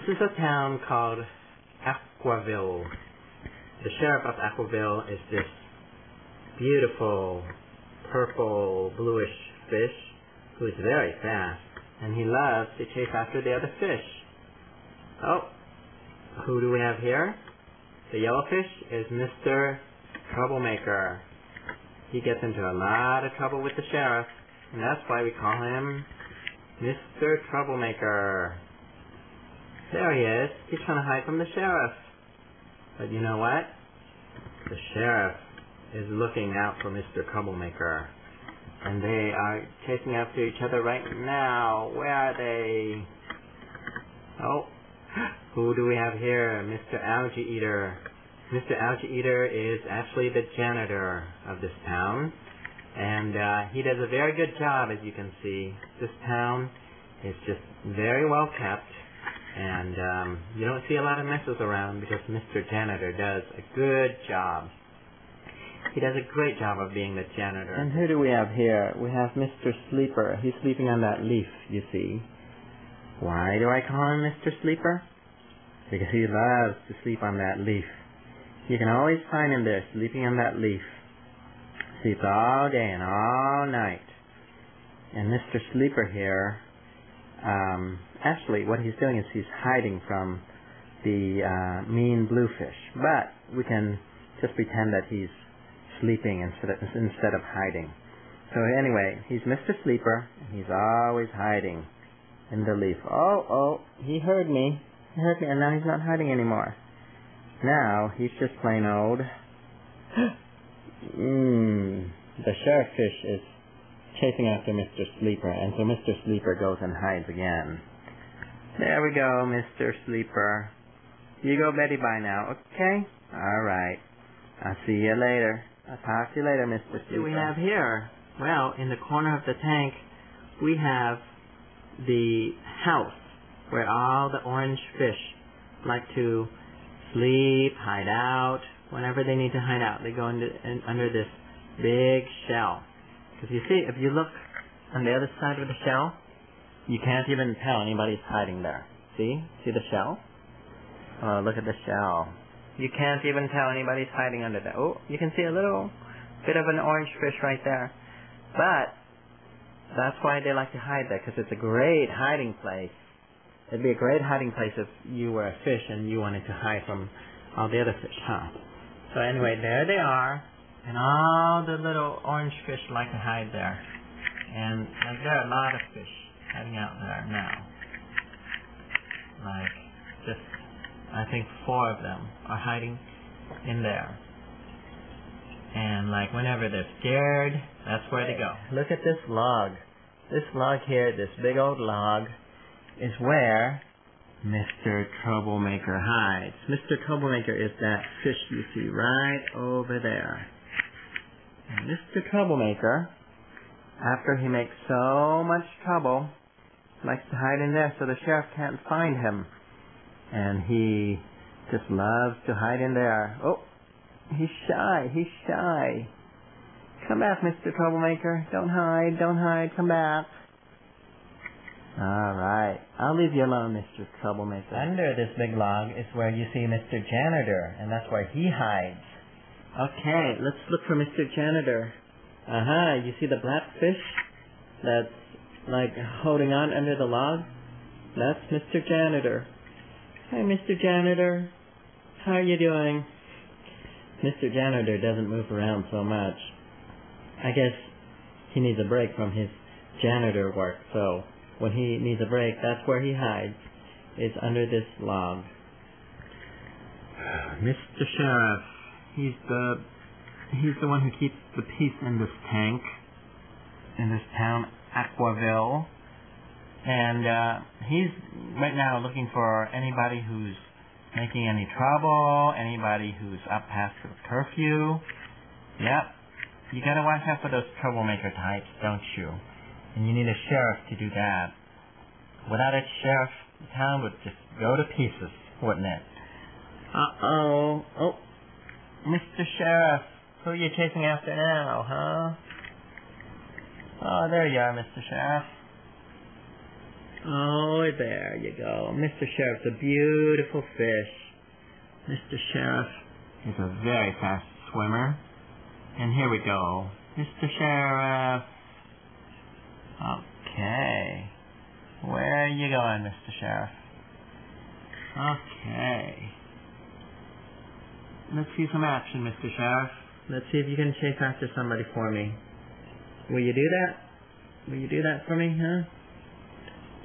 This is a town called Aquaville. The sheriff of Aquaville is this beautiful purple bluish fish who is very fast, and he loves to chase after the other fish. Oh, who do we have here? The yellowfish is Mr. Troublemaker. He gets into a lot of trouble with the sheriff, and that's why we call him Mr. Troublemaker. There he is. He's trying to hide from the sheriff. But you know what? The sheriff is looking out for Mr. Troublemaker. And they are chasing after each other right now. Where are they? Oh, who do we have here? Mr. Algae Eater. Mr. Algae Eater is actually the janitor of this town. And he does a very good job, as you can see. This town is just very well kept. And you don't see a lot of messes around because Mr. Janitor does a good job. He does a great job of being the janitor. And who do we have here? We have Mr. Sleeper. He's sleeping on that leaf, you see. Why do I call him Mr. Sleeper? Because he loves to sleep on that leaf. You can always find him there, sleeping on that leaf. Sleeps all day and all night. And Mr. Sleeper here, actually what he's doing is he's hiding from the mean bluefish. But we can just pretend that he's sleeping instead of hiding. So anyway, he's Mr. Sleeper, and he's always hiding in the leaf. Oh, he heard me. He heard me, and now he's not hiding anymore. Now he's just plain old. The sheriff fish is chasing after Mr. Sleeper, and so Mr. Sleeper goes and hides again. There we go, Mr. Sleeper. You go Betty bye now, okay? All right. I'll see you later. I'll talk to you later, Mr. Sleeper. What do we have here? Well, in the corner of the tank, we have the house where all the orange fish like to sleep, hide out. Whenever they need to hide out, they go under this big shell. Because you see, if you look on the other side of the shell, you can't even tell anybody's hiding there. See? See the shell? Oh, look at the shell. You can't even tell anybody's hiding under there. Oh, you can see a little bit of an orange fish right there. But that's why they like to hide there, because it's a great hiding place. It'd be a great hiding place if you were a fish and you wanted to hide from all the other fish, huh? So anyway, there they are. And all the little orange fish like to hide there. And there are a lot of fish hiding out there now. Like, just, I think 4 of them are hiding in there. And like, whenever they're scared, that's where they go. Look at this log. This log here, this big old log, is where Mr. Troublemaker hides. Mr. Troublemaker is that fish you see right over there. And Mr. Troublemaker, after he makes so much trouble, likes to hide in there so the sheriff can't find him. And he just loves to hide in there. Oh, he's shy. Come back, Mr. Troublemaker. Don't hide, come back. Alright, I'll leave you alone, Mr. Troublemaker. Under this big log is where you see Mr. Janitor, and that's where he hides. Okay, let's look for Mr. Janitor. You see the black fish that's like holding on under the log? That's Mr. Janitor. Hi, Mr. Janitor. How are you doing? Mr. Janitor doesn't move around so much. I guess he needs a break from his janitor work, so when he needs a break, that's where he hides, is under this log. Mr. Sheriff, he's the one who keeps the peace in this tank, in this town, Aquaville. And he's right now looking for anybody who's making any trouble, anybody who's up past the curfew. Yep, you gotta watch out for those troublemaker types, don't you? And you need a sheriff to do that. Without a sheriff, the town would just go to pieces, wouldn't it? Uh-oh. Oh, Mr. Sheriff, who are you chasing after now, huh? Oh, there you are, Mr. Sheriff. Oh, there you go. Mr. Sheriff's a beautiful fish. Mr. Sheriff is a very fast swimmer. And here we go. Mr. Sheriff. Okay. Where are you going, Mr. Sheriff? Okay. Let's see some action, Mr. Sheriff. Let's see if you can chase after somebody for me. Will you do that? Will you do that for me, huh?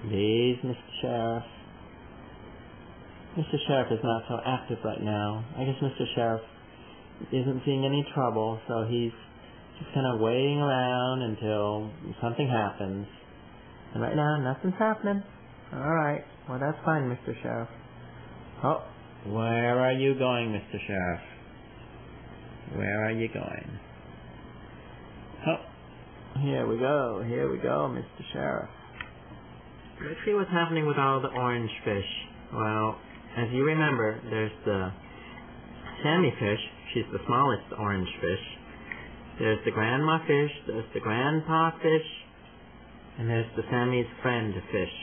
Please, Mr. Sheriff. Mr. Sheriff is not so active right now. I guess Mr. Sheriff isn't seeing any trouble, so he's just kind of waiting around until something happens. And right now, nothing's happening. Alright, well that's fine, Mr. Sheriff. Oh, where are you going, Mr. Sheriff? Where are you going? Oh, here we go, Mr. Sheriff. Let's see what's happening with all the orange fish. Well, as you remember, there's the Sammy fish. She's the smallest orange fish. There's the grandma fish, there's the grandpa fish, and there's the Sammy's friend fish.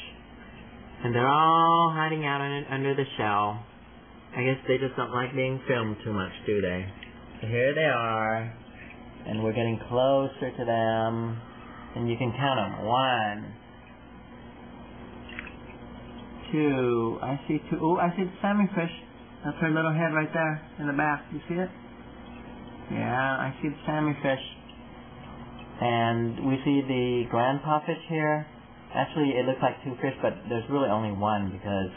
And they're all hiding out under the shell. I guess they just don't like being filmed too much, do they? So here they are, and we're getting closer to them, and you can count them. 1, 2, I see 2. Oh, I see the Sammy fish. That's her little head right there in the back. You see it? Yeah, I see the Sammy fish. And we see the grandpa fish here. Actually, it looks like 2 fish, but there's really only 1 because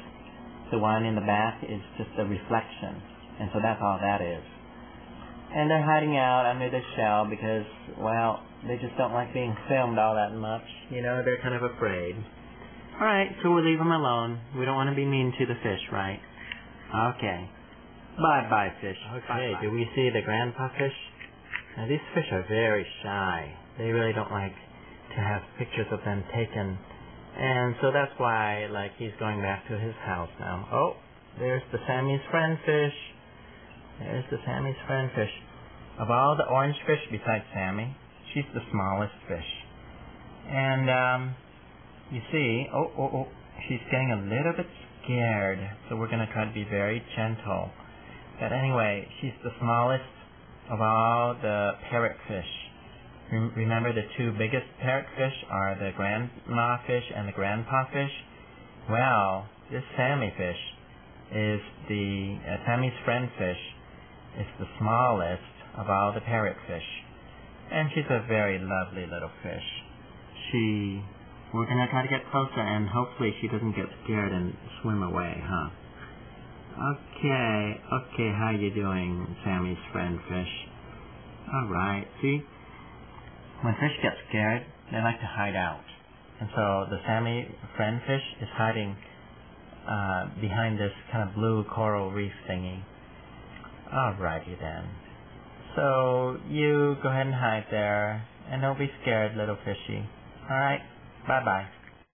the one in the back is just a reflection. And so that's all that is. And they're hiding out under the shell because, well, they just don't like being filmed all that much. You know, they're kind of afraid. Alright, so we'll leave them alone. We don't want to be mean to the fish, right? Okay. Bye-bye, fish. Okay, do we see the grandpa fish? Now, these fish are very shy. They really don't like to have pictures of them taken. And so that's why, like, he's going back to his house now. Oh, there's the Sammy's friend fish. There's the Sammy's friend fish. Of all the orange fish besides Sammy, she's the smallest fish. And, you see, she's getting a little bit scared, so we're going to try to be very gentle. But anyway, she's the smallest of all the parrotfish. Remember the 2 biggest parrotfish are the grandma fish and the grandpa fish? Well, this Sammy fish is the, Sammy's friend fish is the smallest of all the parrotfish. And she's a very lovely little fish. We're going to try to get closer, and hopefully she doesn't get scared and swim away, huh? Okay, how you doing, Sammy's friend fish? Alright, see? When fish get scared, they like to hide out. And so the Sammy friend fish is hiding behind this kind of blue coral reef thingy. Alrighty then. So you go ahead and hide there, and don't be scared, little fishy. Alright? Bye-bye.